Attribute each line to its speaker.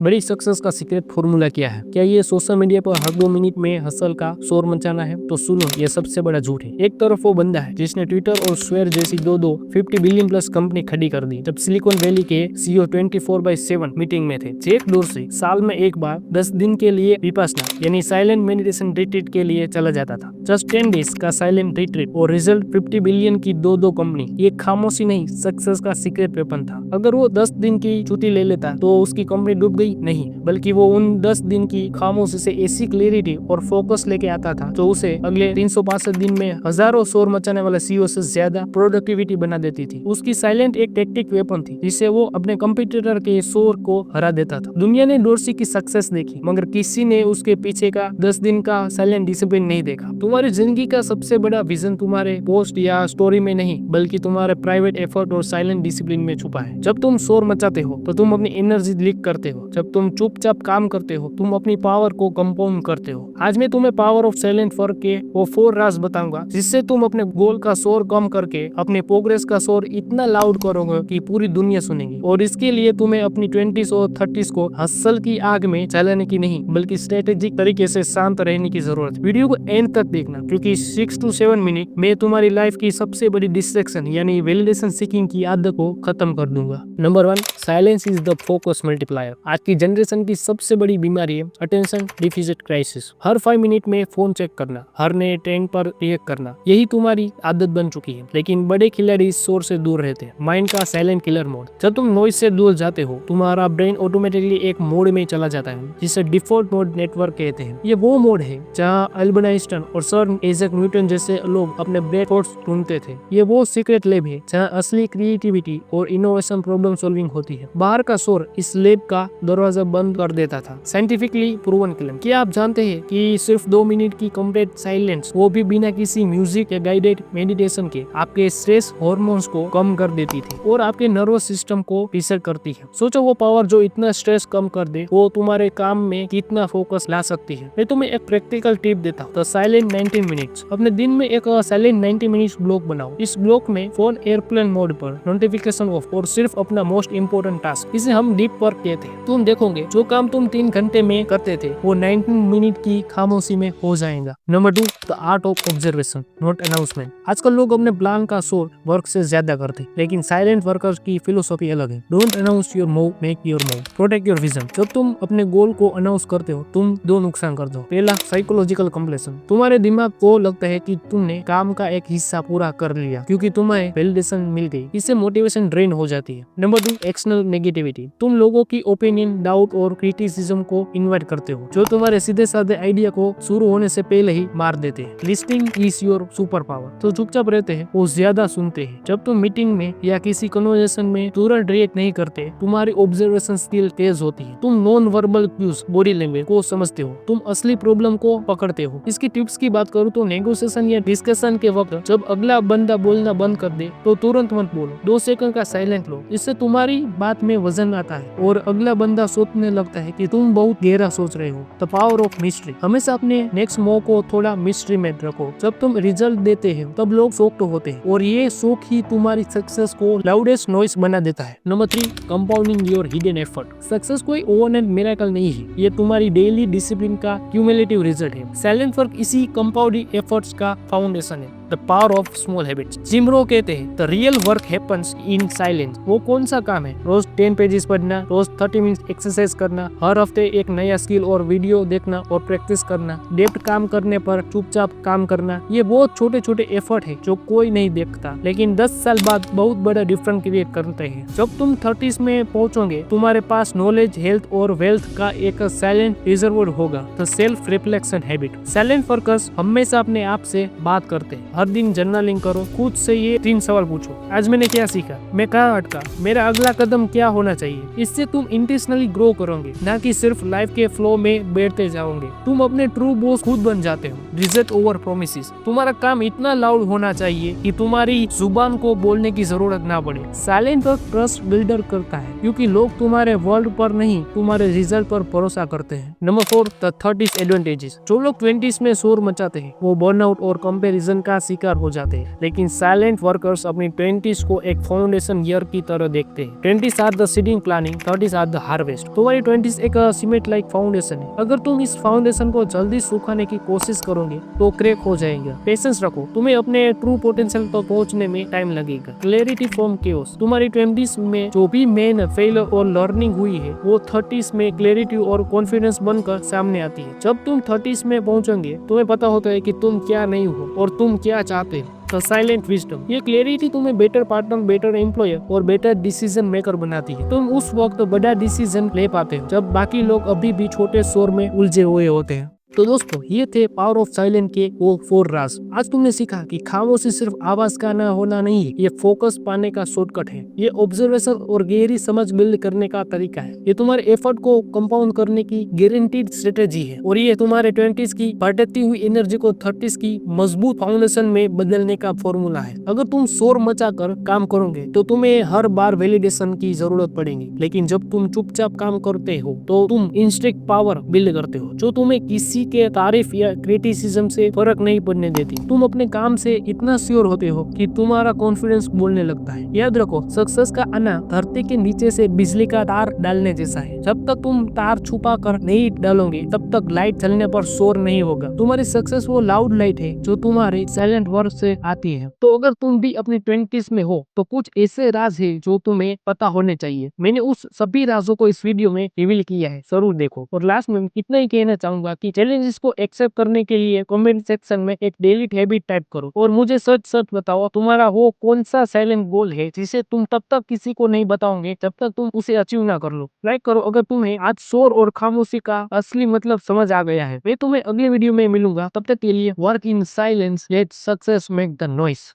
Speaker 1: बड़ी सक्सेस का secret formula क्या है? क्या ये सोशल मीडिया पर हर 2 मिनट में हसल का शोर मचाना है? तो सुनो, ये सबसे बड़ा झूठ है। एक तरफ वो बंदा है जिसने ट्विटर और स्क्वायर जैसी दो 50 बिलियन प्लस कंपनी खड़ी कर दी जब सिलिकॉन वैली के सीईओ 24/7 मीटिंग में थे। जेक डोरसी साल में एक बार 10 दिन के लिए विपासना यानी साइलेंट मेडिटेशन रिट्रीट के लिए चला जाता था। जस्ट 10 डेज का साइलेंट रिट्रीट और रिजल्ट 50 बिलियन की दो कंपनी। ये खामोशी नहीं, सक्सेस का सीक्रेट वेपन था। अगर वो 10 दिन की छुट्टी ले लेता तो उसकी कंपनी डूब गई नहीं, बल्कि वो उन 10 दिन की खामोशी से ऐसी क्लैरिटी और फोकस लेके आता था जो उसे अगले 365 दिन में हजारों शोर मचाने वाले सीईओ से ज्यादा प्रोडक्टिविटी बना देती थी। उसकी साइलेंट एक टैक्टिक वेपन थी जिससे वो अपने कंप्यूटर के शोर को हरा देता था। दुनिया ने डोरसी की सक्सेस देखी, मगर किसी ने उसके पीछे का 10 दिन का साइलेंट डिसिप्लिन नहीं देखा। तुम्हारी जिंदगी का सबसे बड़ा विजन तुम्हारे पोस्ट या स्टोरी में नहीं, बल्कि तुम्हारे प्राइवेट एफर्ट और साइलेंट डिसिप्लिन में छुपा है। जब तुम शोर मचाते हो तो तुम अपनी एनर्जी लीक करते हो। जब तुम चुपचाप काम करते हो तुम अपनी पावर को कंपाउंड करते हो। आज मैं तुम्हें पावर ऑफ साइलेंट वर्क के वो 4 राज बताऊंगा जिससे तुम अपने गोल का शोर कम करके अपने प्रोग्रेस का शोर इतना लाउड करोगे कि पूरी दुनिया सुनेगी। और इसके लिए तुम्हें अपनी 20s और 30s को हसल की आग में जलाने की नहीं, बल्कि स्ट्रेटेजिक तरीके से शांत रहने की जरूरत है। वीडियो को एंड तक देखना, क्योंकि 6 to 7 मिनट में तुम्हारी लाइफ की सबसे बड़ी डिस्ट्रैक्शन यानी वैलिडेशन सीकिंग की आदत को खत्म कर दूंगा। Number 1, silence is the focus multiplier. आज की जनरेशन की सबसे बड़ी बीमारी है अटेंशन डिफिसिट क्राइसिस। हर 5 मिनट में फोन चेक करना, हर नए ट्रेंड पर रिएक्ट करना, यही तुम्हारी आदत बन चुकी है। लेकिन बड़े खिलाड़ी इस शोर से दूर रहते हैं। माइंड का साइलेंट किलर मोड। जब तुम नॉइज से दूर जाते हो तुम्हारा ब्रेन ऑटोमेटिकली एक मोड में चला जाता है जिसे डिफॉल्ट मोड नेटवर्क कहते हैं। ये वो मोड है जहाँ अल्बर्ट आइंस्टाइन और सर आइजैक न्यूटन जैसे लोग अपने ब्रेन थॉट्स ढूंढते थे। ये वो सीक्रेट लैब है जहाँ असली क्रिएटिविटी और इनोवेशन प्रॉब्लम सॉल्विंग होती है। बाहर का शोर इस लैब का दरवाजा बंद कर देता था। Scientifically proven claim. क्या आप जानते हैं कि सिर्फ 2 मिनट की कंप्लीट साइलेंस, वो भी बिना किसी म्यूजिक या गाइडेड मेडिटेशन के, आपके स्ट्रेस हार्मोन्स को कम कर देती थी और आपके नर्वस सिस्टम को रीसेट करती है। सोचो वो पावर जो इतना स्ट्रेस कम कर दे वो तुम्हारे काम में कितना फोकस ला सकती है। मैं तुम्हें एक प्रैक्टिकल टिप देता हूँ। तो साइलेंट 90 मिनट्स। अपने दिन में एक साइलेंट 90 मिनट्स ब्लॉक बनाओ। इस ब्लॉक में फोन एयरप्लेन मोड पर, नोटिफिकेशन ऑफ और सिर्फ अपना मोस्ट इंपोर्टेंट टास्क। इसे हम डीप वर्क कहते हैं। तुम देखोगे जो काम तुम 3 घंटे में करते थे वो 19 मिनट की खामोशी में हो जाएगा। Number 2, the art of observation not announcement. आजकल लोग अपने प्लान का शोर वर्क से ज्यादा करते हैं, लेकिन साइलेंट वर्कर्स की फिलोसॉफी अलग है। Don't announce your move, make your move, protect your vision. जब तुम अपने गोल को अनाउंस करते हो तुम 2 नुकसान करते हो। पहला, साइकोलॉजिकल कंप्लेशन। तुम्हारे दिमाग को लगता है कि तुमने काम का एक हिस्सा पूरा कर लिया क्योंकि तुम्हें वैलिडेशन मिल गई। इससे मोटिवेशन ड्रेन हो जाती है। Number 2, external negativity. तुम लोगों की ओपिनियन, डाउट और क्रिटिसिज्म को इन्वाइट करते हो जो तुम्हारे सीधे साधे आइडिया को शुरू होने से पहले ही मार देते हैं। Listing is your super power. तो चुपचाप रहते हैं वो ज्यादा सुनते हैं। जब तुम मीटिंग में या किसी कन्वर्सेशन में तुरंत रिएक्ट नहीं करते तुम्हारी ऑब्जर्वेशन स्किल तेज होती है। तुम non verbal cues, body language को समझते हो। तुम असली प्रॉब्लम को पकड़ते हो। इसकी टिप्स की बात करूँ तो नेगोशिएशन या डिस्कशन के वक्त जब अगला बंदा बोलना बंद कर दे तो तुरंत मत बोलो। 2 सेकंड का साइलेंट लो। इससे तुम्हारी बात में वजन आता है और अगला बंदा सोचने लगता है कि तुम बहुत गहरा सोच रहे हो। The power of mystery. हमेशा अपने नेक्स्ट मूव को थोड़ा मिस्ट्री में रखो। जब तुम रिजल्ट देते हो तब लोग शॉक्ड होते हैं और ये शौक ही तुम्हारी सक्सेस को लाउडेस्ट नॉइस बना देता है। Number 3, compounding your hidden effort. Success कोई ओवरनाइट मिरेकल नहीं है, ये तुम्हारी डेली डिसिप्लिन का क्यूमुलेटिव रिजल्ट है। साइलेंट वर्क इसी कंपाउंडिंग एफर्ट्स का फाउंडेशन है। The power of small habits. Jim Rohn कहते हैं the real work happens in silence. वो कौन सा काम है? रोज 10 पेजेस पढ़ना, रोज 30 मिनट एक्सरसाइज करना, हर हफ्ते एक नया स्किल और वीडियो देखना और प्रैक्टिस करना, डेप्थ काम करने पर चुपचाप काम करना। ये बहुत छोटे छोटे एफर्ट है जो कोई नहीं देखता, लेकिन 10 साल बाद बहुत बड़ा डिफरेंस क्रिएट करते हैं। जब तुम 30s में पहुंचोगे तुम्हारे पास नॉलेज, हेल्थ और वेल्थ का एक साइलेंट रिजर्वोयर होगा। The self reflection habit. Silent workers हमेशा अपने आप से बात करते हैं। हर दिन जर्नलिंग करो। खुद से ये 3 सवाल पूछो। आज मैंने क्या सीखा? मैं कहाँ अटका? मेरा अगला कदम क्या होना चाहिए? इससे तुम इंटेंशनली ग्रो करोगे, ना कि सिर्फ लाइफ के फ्लो में बैठते जाओगे। तुम अपने ट्रू बॉस खुद बन जाते हो। Result over promises. तुम्हारा काम इतना लाउड होना चाहिए कि तुम्हारी जुबान को बोलने की जरूरत ना पड़े। साइलेंट वर्क ट्रस्ट बिल्डर करता है क्योंकि लोग तुम्हारे वर्ड पर नहीं तुम्हारे रिजल्ट पर भरोसा करते हैं। Number 4, the 30s advantages. जो लोग 20s में शोर मचाते हैं वो बर्नआउट और कंपैरिजन का शिकार हो जाते हैं। लेकिन साइलेंट वर्कर्स अपनी 20s को एक फाउंडेशन ईयर की तरह देखते हैं। 20s are the seeding planning, 30s are the harvest. तुम्हारी 20s एक सीमेंट लाइक फाउंडेशन है। अगर तुम इस फाउंडेशन को जल्दी सुखाने की कोशिश करोगे तो क्रैक हो जाएगा। पेशेंस रखो, तुम्हें अपने ट्रू पोटेंशियल तक पहुंचने में टाइम लगेगा। क्लैरिटी फ्रॉम केओस, तुम्हारी 20s में जो भी मेन फेलियर और लर्निंग हुई है वो 30s में क्लैरिटी और कॉन्फिडेंस बनकर सामने आती है। जब तुम 30s में पहुंचोगे तुम्हें पता होता है कि तुम क्या नहीं हो और तुम क्या चाहते हो। द साइलेंट विजडम, ये क्लैरिटी तुम्हें बेटर पार्टनर, बेटर एम्प्लॉयर और बेटर डिसीजन मेकर बनाती है। तुम उस वक्त बड़ा डिसीजन ले पाते हो जब बाकी लोग अभी भी छोटे शोर में उलझे हुए होते हैं। तो दोस्तों ये थे पावर ऑफ साइलेंट के वो 4 राज। आज तुमने सीखा कि खामोशी सिर्फ आवाज का ना होना नहीं है, ये फोकस पाने का शॉर्टकट है। ये ऑब्जर्वेशन और गहरी समझ बिल्ड करने का तरीका है। ये तुम्हारे एफर्ट को कंपाउंड करने की गारंटीड स्ट्रेटेजी है। और ये तुम्हारे 20s की बढ़ती हुई एनर्जी को 30s की मजबूत फाउंडेशन में बदलने का फॉर्मूला है। अगर तुम शोर मचा कर काम करोगे तो तुम्हें हर बार वैलिडेशन की जरूरत पड़ेगी, लेकिन जब तुम चुपचाप काम करते हो तो तुम इंस्टिंक्ट पावर बिल्ड करते हो जो तुम्हें किसी के तारीफ या क्रिटिसिज्म से फर्क नहीं पड़ने देती। तुम अपने काम से इतना श्योर होते हो कि तुम्हारा कॉन्फिडेंस बोलने लगता है। याद रखो, सक्सेस का आना धरती के नीचे से बिजली का तार डालने जैसा है। जब तक तुम तार छुपा कर नहीं डालोगे तब तक लाइट चलने पर शोर नहीं होगा। तुम्हारी सक्सेस वो लाउड लाइट है जो तुम्हारे साइलेंट वर्क से आती है। तो अगर तुम भी अपनी 20s में हो तो कुछ ऐसे राज है जो तुम्हें पता होने चाहिए। मैंने उस सभी राजों को इस वीडियो में रिवील किया है, जरूर देखो। और लास्ट में इतना ही कहना चाहूंगा कि चैलेंजेस को एक्सेप्ट करने के लिए कमेंट सेक्शन में एक डेली हैबिट टाइप करो और मुझे सच सच बताओ तुम्हारा वो कौन सा साइलेंट गोल है जिसे तुम तब तक किसी को नहीं बताओगे जब तक तुम उसे अचीव ना कर लो। लाइक करो अगर तुम्हें आज शोर और खामोशी का असली मतलब समझ आ गया है। मैं तुम्हें अगले वीडियो में मिलूंगा, तब तक के लिए work in silence, let success make the noise.